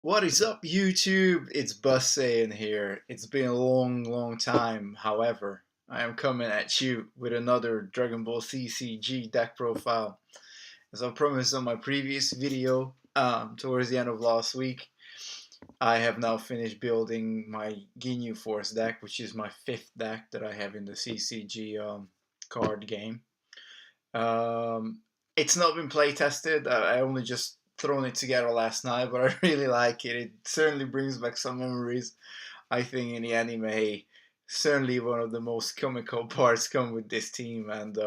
What is up, YouTube? It's Busse in here. It's been a long time. However, I am coming at you with another Dragon Ball CCG deck profile. As I promised on my previous video, towards the end of last week, I have now finished building my Ginyu Force deck, which is my fifth deck that I have in the CCG card game. It's not been play tested. I only just thrown it together last night, but I really like it. It certainly brings back some memories. I think in the anime, certainly one of the most comical parts come with this team, and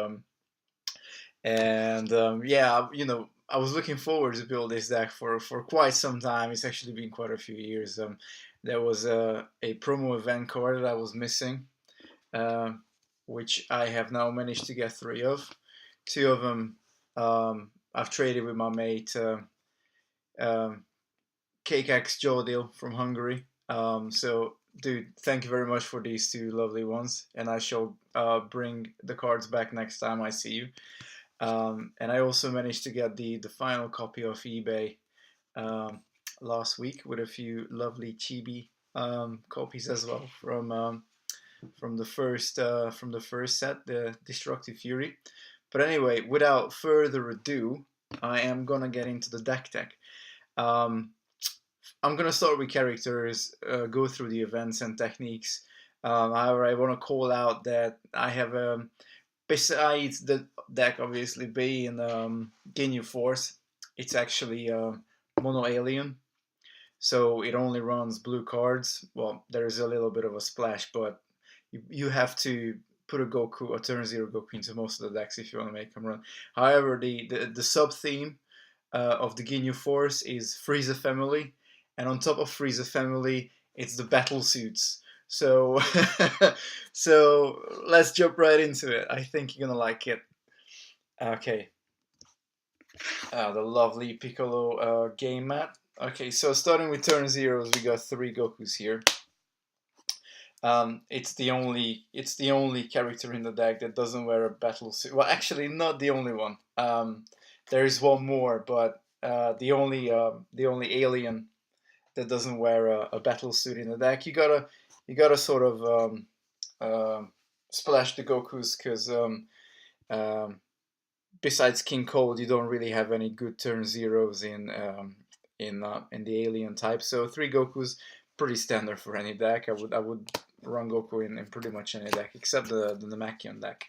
yeah, I was looking forward to build this deck for quite some time. It's actually been quite a few years. There was a promo event card that I was missing, uh, which I have now managed to get three of. Two of them I've traded with my mate um, KKX Jodil from Hungary. So, dude, thank you very much for these two lovely ones, and I shall bring the cards back next time I see you. And I also managed to get the final copy of eBay um, last week with a few lovely chibi copies as well from the first set, the Destructive Fury. But anyway, without further ado, I am gonna get into the deck tech. I'm gonna start with characters, go through the events and techniques. However, I want to call out that I have besides the deck obviously being Ginyu Force, it's actually mono alien, so it only runs blue cards. Well, there's a little bit of a splash, but you have to put a turn zero Goku into most of the decks if you want to make them run. However, the sub theme of the Ginyu Force is Frieza Family, and on top of Frieza Family, it's the battle suits. So, so let's jump right into it. I think you're gonna like it. Okay, the lovely Piccolo game mat. Okay, so starting with turn zeros, we got three Gokus here. It's the only character in the deck that doesn't wear a battle suit. Well, actually, not the only one. There is one more, but the only alien that doesn't wear a battle suit in the deck. You gotta sort of splash the Gokus because besides King Cold, you don't really have any good turn zeros in the alien type. So three Gokus, pretty standard for any deck. I would run Goku in pretty much any deck except the Namekian deck.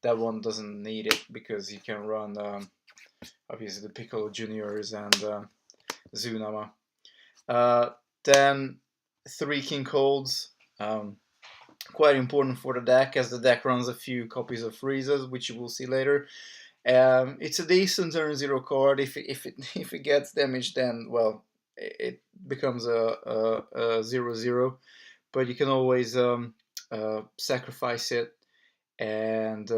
That one doesn't need it because you can run obviously the Piccolo Juniors and Zunama. Then three King Colds. Quite important for the deck as the deck runs a few copies of Friezas, which you will see later. It's a decent turn zero card. If it gets damaged, then well, it becomes a 0/0. But you can always sacrifice it and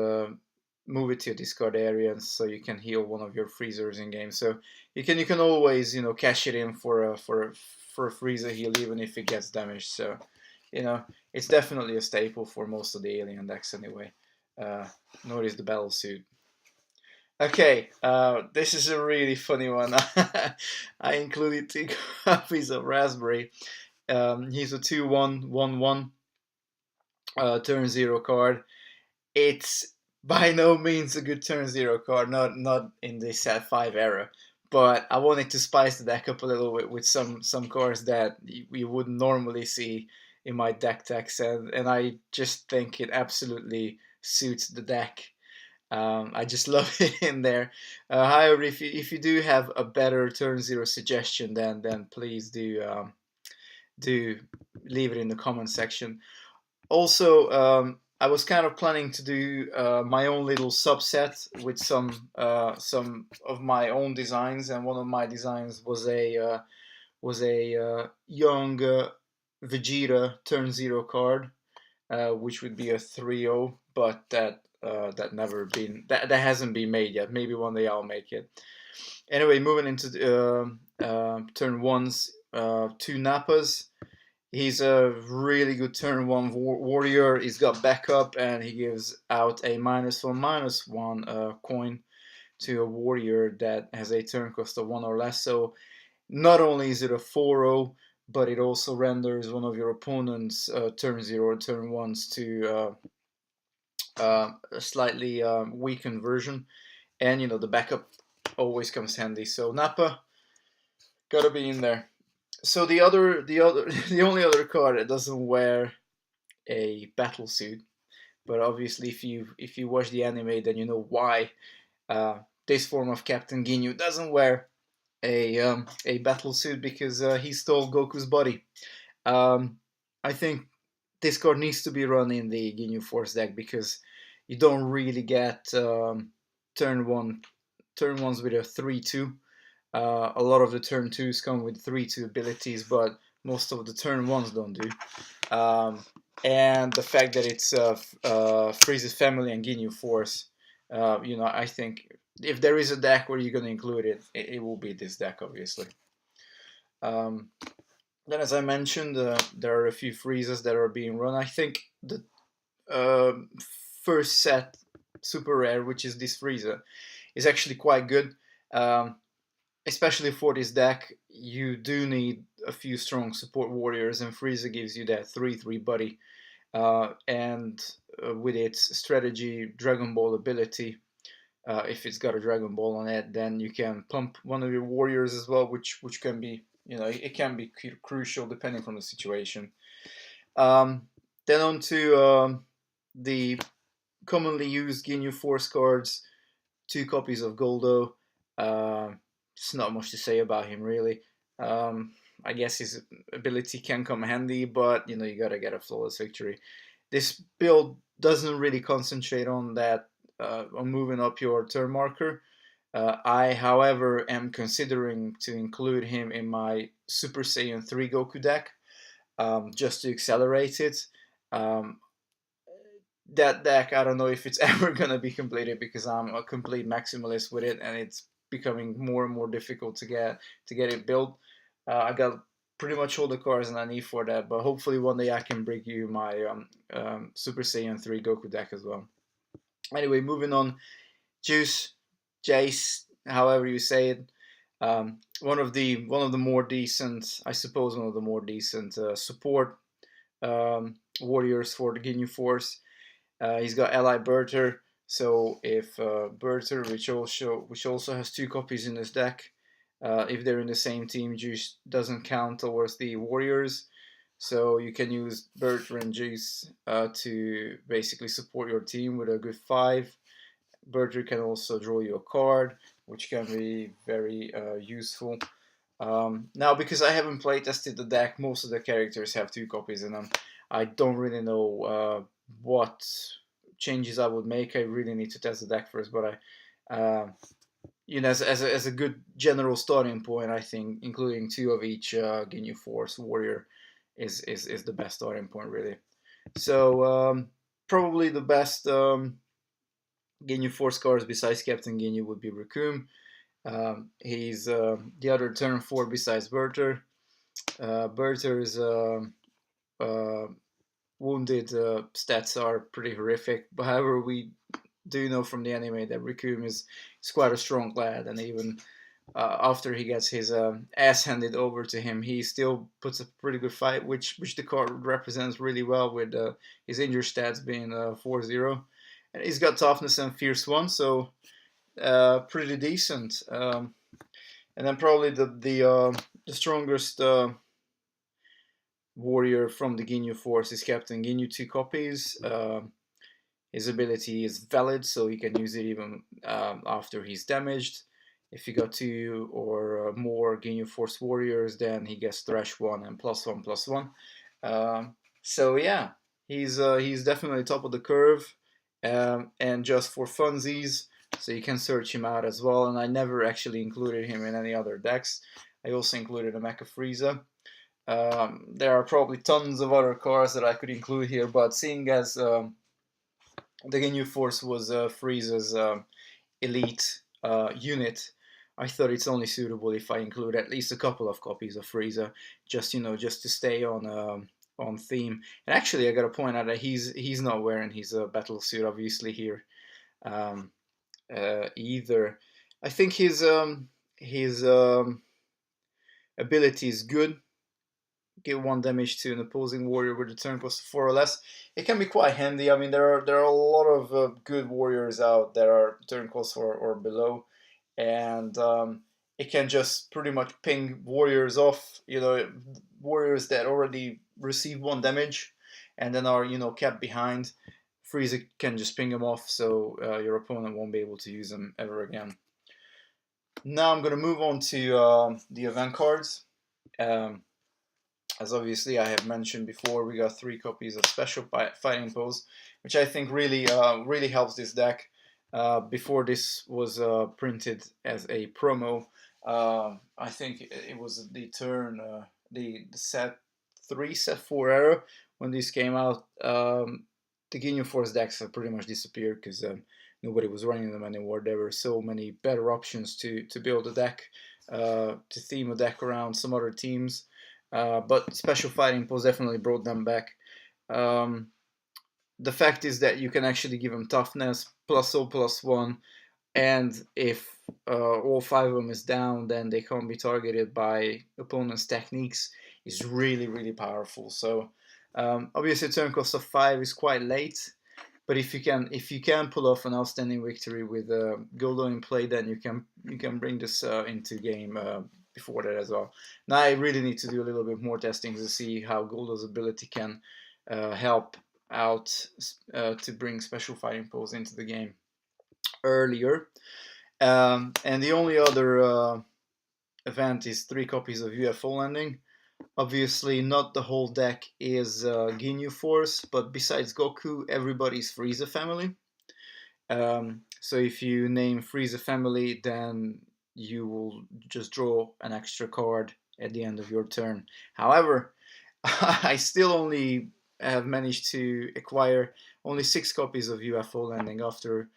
move it to your discard area, so you can heal one of your Freezers in game. So you can always cash it in for a Freezer heal even if it gets damaged. So it's definitely a staple for most of the alien decks anyway. Notice the battle suit. Okay, this is a really funny one. I included two copies of Raspberry. He's a 2/1/1/1 turn zero card. It's by no means a good turn zero card, not in the set 5 era. But I wanted to spice the deck up a little bit with some cards that you wouldn't normally see in my deck text, and I just think it absolutely suits the deck. I just love it in there. However, if you do have a better turn zero suggestion, then please do leave it in the comment section. Also, I was kind of planning to do my own little subset with some of my own designs, and one of my designs was a young Vegeta turn zero card, which would be a 3/0, but that hasn't been made yet. Maybe one day I'll make it. Anyway, moving into turn ones, two Nappas. He's a really good turn one warrior. He's got backup, and he gives out a -1/-1 coin to a warrior that has a turn cost of 1 or less. So not only is it a 4-0, but it also renders one of your opponent's turn 0 or turn 1s to a slightly weakened version. And the backup always comes handy. So Nappa gotta be in there. So the the only other card that doesn't wear a battle suit, but obviously if you watch the anime, then you know why this form of Captain Ginyu doesn't wear a battle suit, because he stole Goku's body. I think this card needs to be run in the Ginyu Force deck, because you don't really get turn ones with a 3/2. A lot of the turn 2s come with 3/2 abilities, but most of the turn 1s don't do. And the fact that it's Frieza's family and Ginyu Force, I think if there is a deck where you're going to include it, it will be this deck, obviously. Then, as I mentioned, there are a few Friezas that are being run. I think the first set super rare, which is this Frieza, is actually quite good. Especially for this deck, you do need a few strong support warriors, and Frieza gives you that 3/3 buddy. And with its strategy Dragon Ball ability, if it's got a Dragon Ball on it, then you can pump one of your warriors as well, which can be, it can be crucial depending on the situation. Then on to the commonly used Ginyu Force cards, 2 copies of Goldo. It's not much to say about him, really. I guess his ability can come handy, but you gotta get a flawless victory. This build doesn't really concentrate on that, on moving up your turn marker. I, however, am considering to include him in my Super Saiyan 3 Goku deck, just to accelerate it. That deck, I don't know if it's ever gonna be completed, because I'm a complete maximalist with it, and it's becoming more and more difficult to get it built. I got pretty much all the cards that I need for that, but hopefully one day I can bring you my Super Saiyan 3 Goku deck as well. Anyway, moving on. Juice, Jace, however you say it. One of the more decent, I suppose, one of the more decent support warriors for the Ginyu Force. He's got Ally Berter, so if Berter, which also has 2 copies in his deck, if they're in the same team, Juice doesn't count towards the warriors. So you can use Berter and Juice to basically support your team with a good 5. Berter can also draw you a card, which can be very useful. Now, because I haven't playtested the deck, most of the characters have 2 copies in them. I don't really know what changes I would make. I really need to test the deck first, but as a good general starting point, I think including 2 of each Ginyu Force warrior is the best starting point, really. So probably the best Ginyu Force cards besides Captain Ginyu would be Raccoon. He's the other turn 4 besides Berter. Berter's wounded stats are pretty horrific. But however, we do know from the anime that Raccoon is quite a strong lad, and even after he gets his ass handed over to him, he still puts a pretty good fight, which the card represents really well, with his injured stats being 4/0. And he's got toughness and fierce 1, so pretty decent. And then probably the strongest warrior from the Ginyu Force is Captain Ginyu, 2 copies. His ability is valid, so he can use it even after he's damaged. If you got 2 or more Ginyu Force warriors, then he gets Thresh 1 and +1/+1. So yeah, he's definitely top of the curve. And just for funsies, so you can search him out as well. And I never actually included him in any other decks. I also included a Mecha Frieza. There are probably tons of other cards that I could include here, but seeing as the Ginyu Force was Frieza's elite unit, I thought it's only suitable if I include at least a couple of copies of Frieza, just to stay on theme. And actually, I gotta point out that he's not wearing his battle suit, obviously, here either. I think his ability is good. Give 1 damage to an opposing warrior with a turn cost of 4 or less. It can be quite handy. I mean, there are a lot of good warriors out that are turn cost 4 or below, and it can just pretty much ping warriors off. You know, warriors that already receive 1 damage and then are, you know, kept behind. Frieza can just ping them off, so your opponent won't be able to use them ever again. Now I'm going to move on to the event cards. As obviously I have mentioned before, we got 3 copies of Special Fighting Pose, which I think really really helps this deck. Before this was printed as a promo, I think it was the turn, the set 3, set 4 era when this came out. The Ginyu Force decks have pretty much disappeared because nobody was running them anymore. There were so many better options to build a deck, to theme a deck around some other teams. But Special Fighting Pose definitely brought them back. The fact is that you can actually give them toughness, +0/+1, and if all 5 of them is down, then they can't be targeted by opponent's techniques. Is really, really powerful. So obviously turn cost of 5 is quite late, but if you can pull off an outstanding victory with Guldo in play, then you can bring this into game before that as well. Now I really need to do a little bit more testing to see how Guldo's ability can help out to bring Special Fighting Pose into the game earlier. And the only other event is 3 copies of UFO Landing. Obviously, not the whole deck is Ginyu Force, but besides Goku, everybody's Frieza family. So if you name Frieza family, then you will just draw an extra card at the end of your turn. However, I still only have managed to acquire only 6 copies of UFO Landing after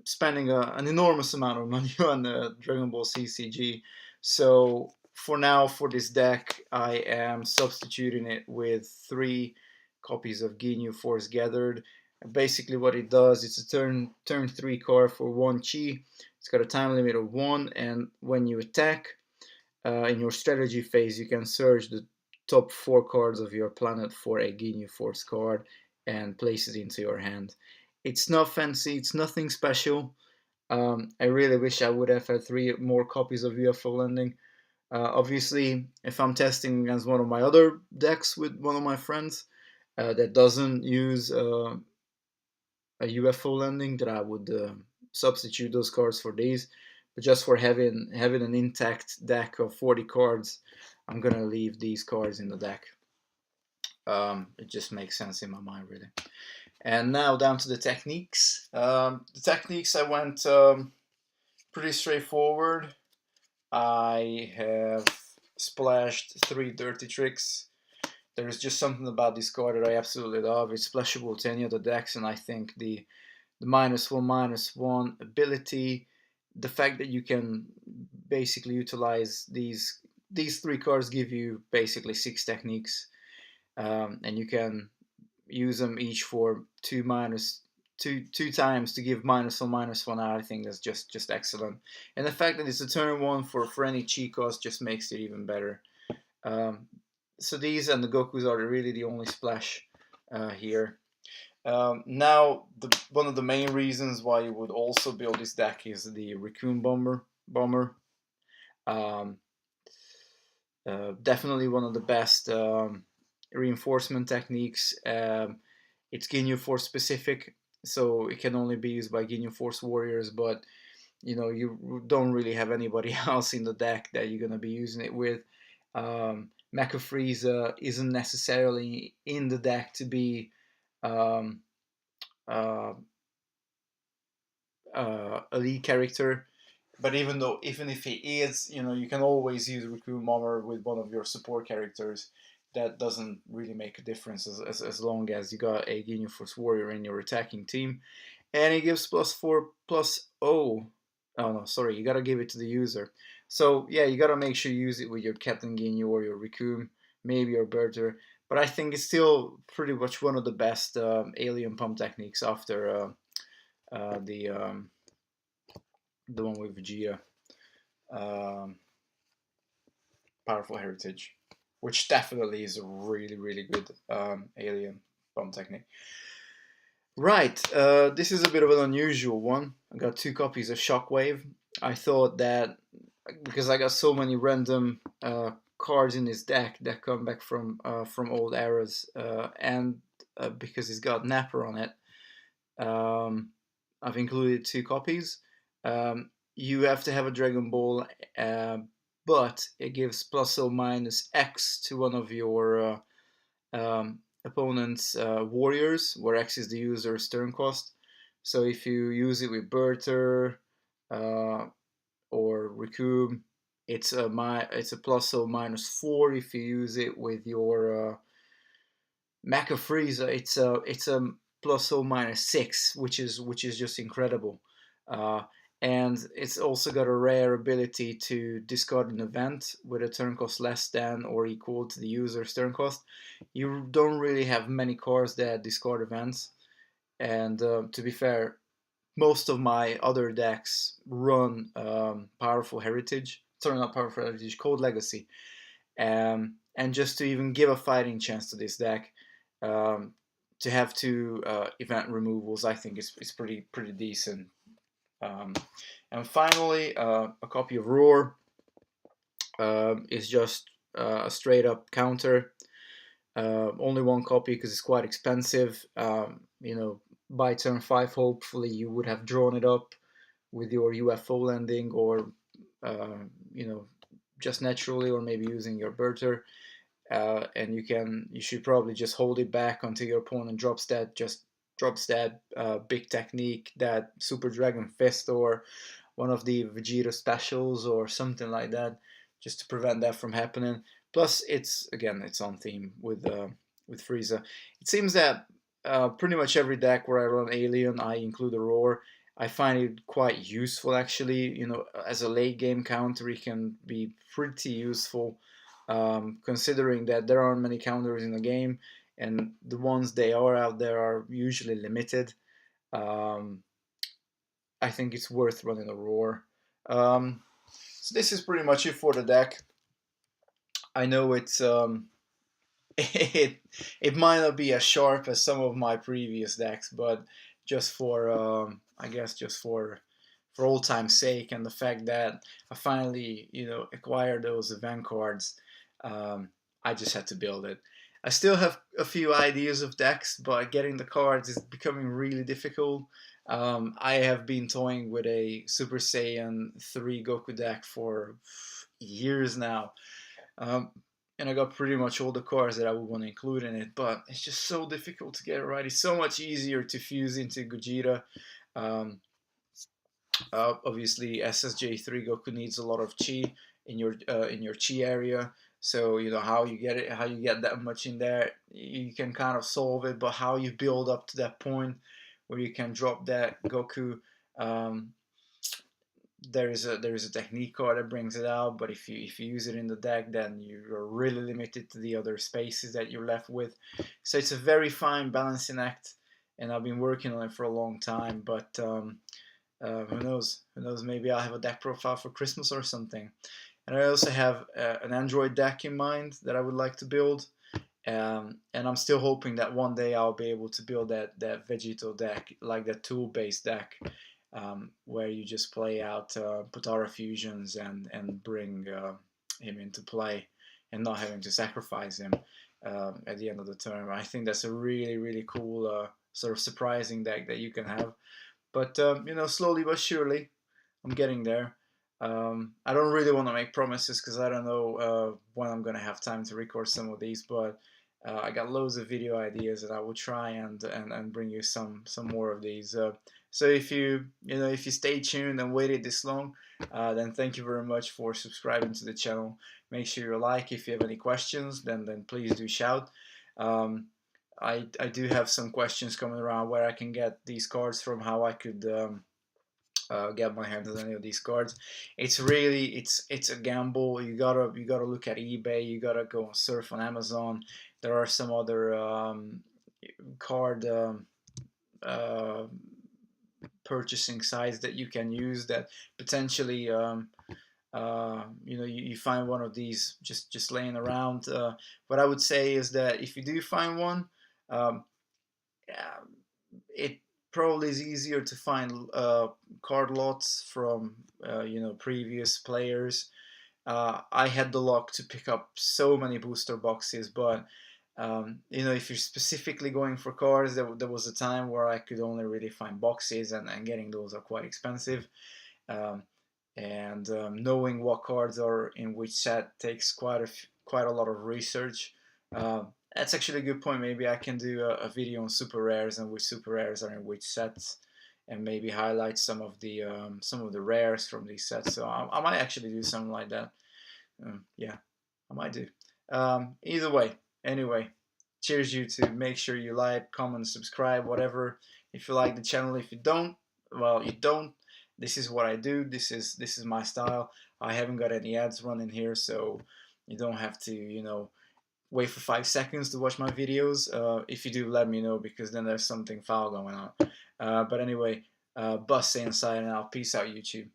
spending an enormous amount of money on Dragon Ball CCG. So for now, for this deck, I am substituting it with 3 copies of Ginyu Force Gathered. Basically what it does, it's a turn 3 card for 1 chi. It's got a time limit of 1, and when you attack in your strategy phase, you can search the top 4 cards of your planet for a Ginyu Force card and place it into your hand. It's not fancy, it's nothing special. I really wish I would have had 3 more copies of UFO Landing. Obviously, if I'm testing against one of my other decks with one of my friends that doesn't use a UFO Landing, that I would substitute those cards for these. But just for having an intact deck of 40 cards, I'm gonna leave these cards in the deck. It just makes sense in my mind, really. And now down to the techniques. The techniques, I went pretty straightforward. I have splashed 3 dirty tricks. There is just something about this card that I absolutely love. It's splashable to any other decks, and I think the -1/-1 ability, the fact that you can basically utilize these 3 cards give you basically 6 techniques, and you can use them each for 2 times to give -1/-1 out. I think that's just excellent, and the fact that it's a turn 1 for any chi cost just makes it even better. So these and the Gokus are really the only splash here. Now, one of the main reasons why you would also build this deck is the Raccoon Bomber. Definitely one of the best reinforcement techniques. It's Ginyu Force specific, so it can only be used by Ginyu Force warriors, but you know, you don't really have anybody else in the deck that you're going to be using it with. Mecha Frieza isn't necessarily in the deck to be a lead character, but even if he is, you know, you can always use Raccoon Bomber with one of your support characters. That doesn't really make a difference as long as you got a Ginyu Force warrior in your attacking team, and it gives +4/+0. Oh no, sorry, you gotta give it to the user. So yeah, you gotta make sure you use it with your Captain Ginyu or your Raccoon, maybe your Berter. But I think it's still pretty much one of the best alien pump techniques after the one with Vegeta. Powerful Heritage, which definitely is a really, really good alien bomb technique. Right, this is a bit of an unusual one. I got 2 copies of Shockwave. I thought that because I got so many random cards in this deck that come back from old eras, and because it's got Napper on it, um, I've included 2 copies. You have to have a Dragon Ball, uh, but it gives plus or minus X to one of your opponent's warriors, where X is the user's turn cost. So if you use it with Berter uh, or Riku, it's a plus or minus 4. If you use it with your Mecha Frieza, it's a plus or minus 6, which is just incredible. Uh, and it's also got a rare ability to discard an event with a turn cost less than or equal to the user's turn cost. You don't really have many cards that discard events, and to be fair, most of my other decks run Powerful Heritage. Sorry, not Powerful Heritage, Cold Legacy. And just to even give a fighting chance to this deck, um, to have 2 event removals, I think is pretty decent. Um, and finally, a copy of Roar is just a straight up counter. Only 1 copy because it's quite expensive. By turn 5, hopefully you would have drawn it up with your UFO landing, or you know, just naturally, or maybe using your Berter. And you should probably just hold it back until your opponent drops that big technique, that Super Dragon Fist, or one of the Vegeta specials or something like that, just to prevent that from happening. Plus, it's on theme with Frieza. It seems that pretty much every deck where I run Alien, I include a Roar. I find it quite useful, actually. As a late game counter, it can be pretty useful, considering that there aren't many counters in the game, and the ones they are out there are usually limited. Um, I think it's worth running a Roar. So this is pretty much it for the deck. I know it it might not be as sharp as some of my previous decks, but just for I guess just for old time's sake, and the fact that I finally acquired those event cards, um, I just had to build it. I still have a few ideas of decks, but getting the cards is becoming really difficult. I have been toying with a Super Saiyan 3 Goku deck for years now. Um, and I got pretty much all the cards that I would want to include in it, but it's just so difficult to get it right. It's so much easier to fuse into Gogeta. Um, Obviously, SSJ3 Goku needs a lot of chi in your chi area. So how you get it, how you get that much in there, you can kind of solve it. But how you build up to that point where you can drop that Goku, um, there is a technique card that brings it out. But if you use it in the deck, then you're really limited to the other spaces that you're left with. So it's a very fine balancing act, and I've been working on it for a long time. But who knows? Who knows? Maybe I'll have a deck profile for Christmas or something. And I also have an Android deck in mind that I would like to build. And I'm still hoping that one day I'll be able to build that Vegito deck, like that tool-based deck, where you just play out Potara fusions and bring him into play, and not having to sacrifice him at the end of the term. I think that's a really, really cool sort of surprising deck that you can have. But slowly but surely, I'm getting there. I don't really want to make promises because I don't know when I'm gonna have time to record some of these. But I got loads of video ideas, and I will try and bring you some more of these. So if you stay tuned and waited this long, then thank you very much for subscribing to the channel. Make sure you like. If you have any questions, then please do shout. Um, I do have some questions coming around where I can get these cards from, how I could get my hands on any of these cards. It's a gamble. You gotta look at eBay. You gotta go and surf on Amazon. There are some other card uh, purchasing sites that you can use that potentially you know, you find one of these just laying around. What I would say is that if you do find one, um, it probably is easier to find card lots from you know, previous players. I had the luck to pick up so many booster boxes, but you know, if you're specifically going for cards, there was a time where I could only really find boxes, and getting those are quite expensive. Um, and knowing what cards are in which set takes quite a lot of research. That's actually a good point. Maybe I can do a video on super rares and which super rares are in which sets, and maybe highlight some of the rares from these sets. So I might actually do something like that. Yeah, I might do. Either way, anyway, cheers you to. Make sure you like, comment, subscribe, whatever. If you like the channel, if you don't, well, you don't. This is what I do. This is my style. I haven't got any ads running here, so you don't have to, you know, wait for 5 seconds to watch my videos. If you do, let me know, because then there's something foul going on. But anyway, bust inside and out. Peace out, YouTube.